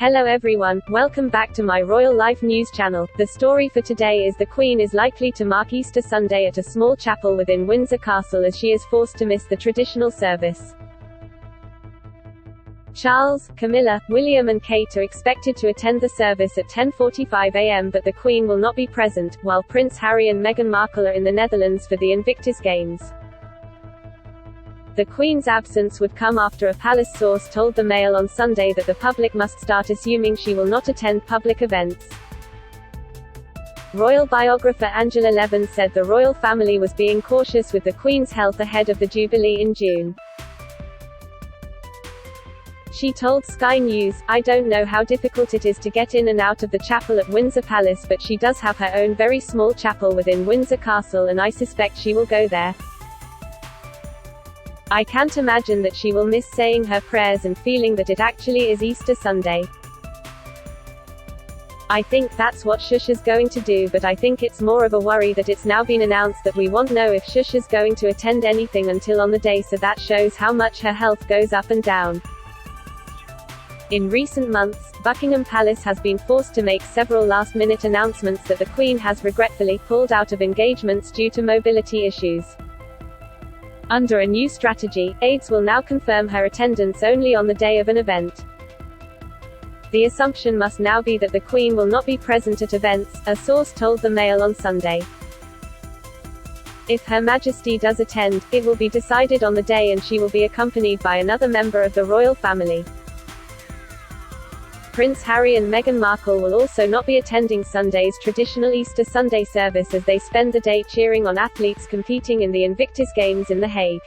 Hello everyone, welcome back to my Royal Life News channel. The story for today is the Queen is likely to mark Easter Sunday at a small chapel within Windsor Castle as she is forced to miss the traditional service. Charles, Camilla, William and Kate are expected to attend the service at 10:45 a.m. but the Queen will not be present, while Prince Harry and Meghan Markle are in the Netherlands for the Invictus Games. The Queen's absence would come after a palace source told the Mail on Sunday that the public must start assuming she will not attend public events. Royal biographer Angela Levin said the royal family was being cautious with the Queen's health ahead of the Jubilee in June. She told Sky News, "I don't know how difficult it is to get in and out of the chapel at Windsor Palace, but she does have her own very small chapel within Windsor Castle and I suspect she will go there. I can't imagine that she will miss saying her prayers and feeling that it actually is Easter Sunday. I think that's what Shush is going to do, but I think it's more of a worry that it's now been announced that we won't know if Shush is going to attend anything until on the day, so that shows how much her health goes up and down." In recent months, Buckingham Palace has been forced to make several last-minute announcements that the Queen has regretfully pulled out of engagements due to mobility issues. Under a new strategy, aides will now confirm her attendance only on the day of an event. The assumption must now be that the Queen will not be present at events, a source told the Mail on Sunday. If Her Majesty does attend, it will be decided on the day and she will be accompanied by another member of the royal family. Prince Harry and Meghan Markle will also not be attending Sunday's traditional Easter Sunday service as they spend the day cheering on athletes competing in the Invictus Games in The Hague.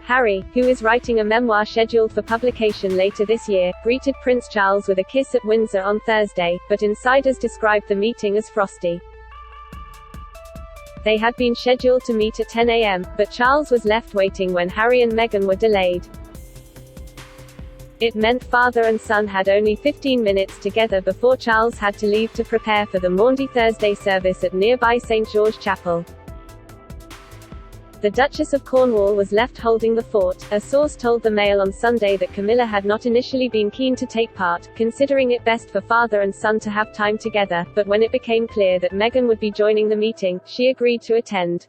Harry, who is writing a memoir scheduled for publication later this year, greeted Prince Charles with a kiss at Windsor on Thursday, but insiders described the meeting as frosty. They had been scheduled to meet at 10 a.m., but Charles was left waiting when Harry and Meghan were delayed. It meant father and son had only 15 minutes together before Charles had to leave to prepare for the Maundy Thursday service at nearby St. George Chapel. The Duchess of Cornwall was left holding the fort. A source told the Mail on Sunday that Camilla had not initially been keen to take part, considering it best for father and son to have time together, but when it became clear that Meghan would be joining the meeting, she agreed to attend.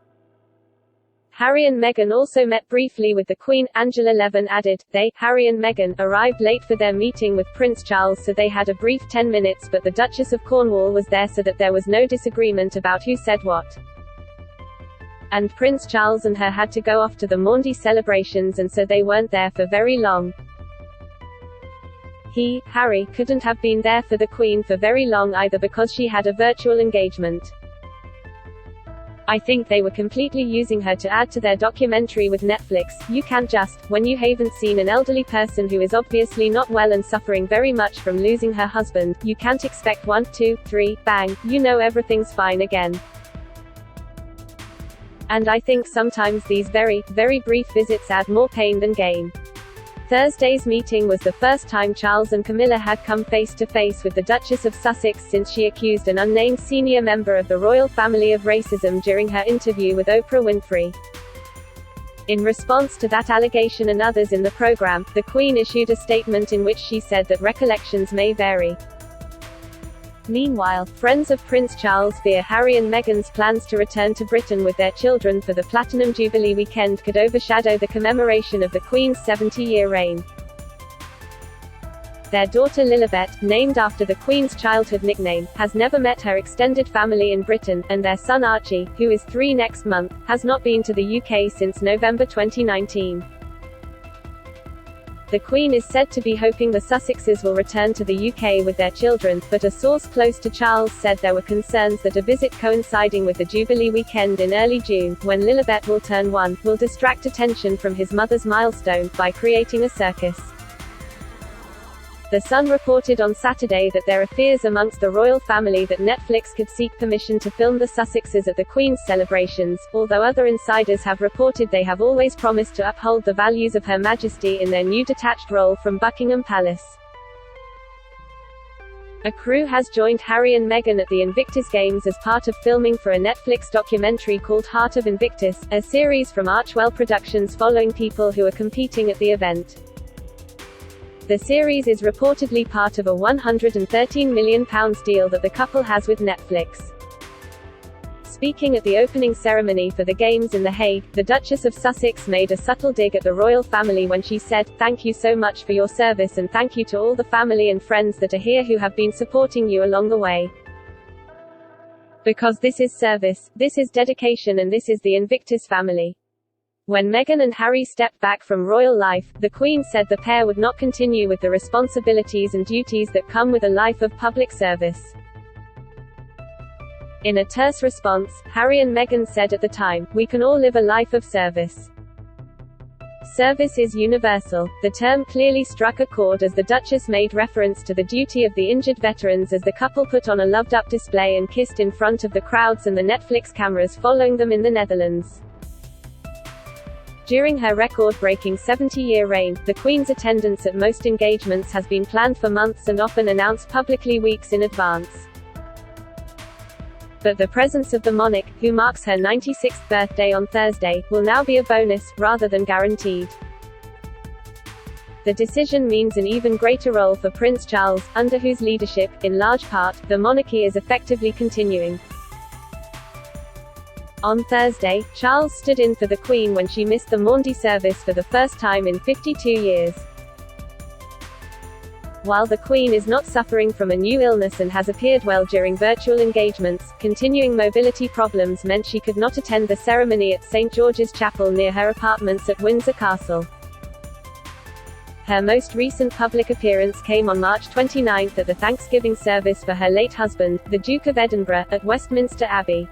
Harry and Meghan also met briefly with the Queen, Angela Levin added. They, Harry and Meghan, arrived late for their meeting with Prince Charles, so they had a brief 10 minutes, but the Duchess of Cornwall was there so that there was no disagreement about who said what. And Prince Charles and her had to go off to the Maundy celebrations, and so they weren't there for very long. He, Harry, couldn't have been there for the Queen for very long either because she had a virtual engagement. I think they were completely using her to add to their documentary with Netflix. You can't just, when you haven't seen an elderly person who is obviously not well and suffering very much from losing her husband, you can't expect 1, 2, 3, bang, you know everything's fine again. And I think sometimes these very, very brief visits add more pain than gain. Thursday's meeting was the first time Charles and Camilla had come face-to-face with the Duchess of Sussex since she accused an unnamed senior member of the royal family of racism during her interview with Oprah Winfrey. In response to that allegation and others in the program, the Queen issued a statement in which she said that recollections may vary. Meanwhile, friends of Prince Charles fear Harry and Meghan's plans to return to Britain with their children for the Platinum Jubilee weekend could overshadow the commemoration of the Queen's 70-year reign. Their daughter Lilibet, named after the Queen's childhood nickname, has never met her extended family in Britain, and their son Archie, who is 3 next month, has not been to the UK since November 2019. The Queen is said to be hoping the Sussexes will return to the UK with their children, but a source close to Charles said there were concerns that a visit coinciding with the Jubilee weekend in early June, when Lilibet will turn 1, will distract attention from his mother's milestone, by creating a circus. The Sun reported on Saturday that there are fears amongst the royal family that Netflix could seek permission to film the Sussexes at the Queen's celebrations, although other insiders have reported they have always promised to uphold the values of Her Majesty in their new detached role from Buckingham Palace. A crew has joined Harry and Meghan at the Invictus Games as part of filming for a Netflix documentary called Heart of Invictus, a series from Archwell Productions following people who are competing at the event. The series is reportedly part of a £113 million deal that the couple has with Netflix. Speaking at the opening ceremony for the Games in The Hague, the Duchess of Sussex made a subtle dig at the royal family when she said, "Thank you so much for your service and thank you to all the family and friends that are here who have been supporting you along the way. Because this is service, this is dedication and this is the Invictus family." When Meghan and Harry stepped back from royal life, the Queen said the pair would not continue with the responsibilities and duties that come with a life of public service. In a terse response, Harry and Meghan said at the time, "We can all live a life of service. Service is universal." The term clearly struck a chord as the Duchess made reference to the duty of the injured veterans as the couple put on a loved-up display and kissed in front of the crowds and the Netflix cameras following them in the Netherlands. During her record-breaking 70-year reign, the Queen's attendance at most engagements has been planned for months and often announced publicly weeks in advance. But the presence of the monarch, who marks her 96th birthday on Thursday, will now be a bonus, rather than guaranteed. The decision means an even greater role for Prince Charles, under whose leadership, in large part, the monarchy is effectively continuing. On Thursday, Charles stood in for the Queen when she missed the Maundy service for the first time in 52 years. While the Queen is not suffering from a new illness and has appeared well during virtual engagements, continuing mobility problems meant she could not attend the ceremony at St. George's Chapel near her apartments at Windsor Castle. Her most recent public appearance came on March 29 at the Thanksgiving service for her late husband, the Duke of Edinburgh, at Westminster Abbey.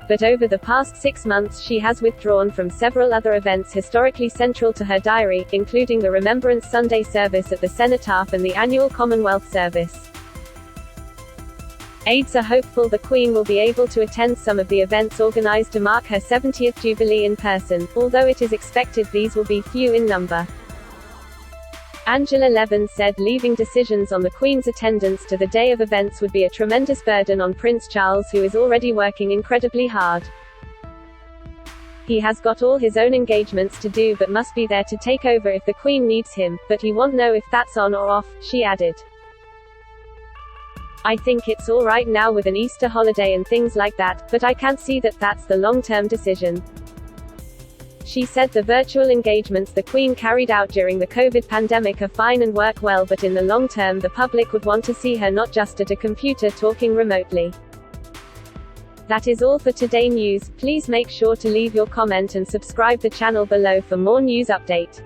But over the past 6 months she has withdrawn from several other events historically central to her diary, including the Remembrance Sunday service at the Cenotaph and the annual Commonwealth service. Aides are hopeful the Queen will be able to attend some of the events organised to mark her 70th Jubilee in person, although it is expected these will be few in number. Angela Levin said leaving decisions on the Queen's attendance to the day of events would be a tremendous burden on Prince Charles, who is already working incredibly hard. He has got all his own engagements to do but must be there to take over if the Queen needs him, but he won't know if that's on or off, she added. "I think it's all right now with an Easter holiday and things like that, but I can't see that that's the long-term decision." She said the virtual engagements the Queen carried out during the COVID pandemic are fine and work well, but in the long term the public would want to see her not just at a computer talking remotely. That is all for Today News. Please make sure to leave your comment and subscribe the channel below for more news update.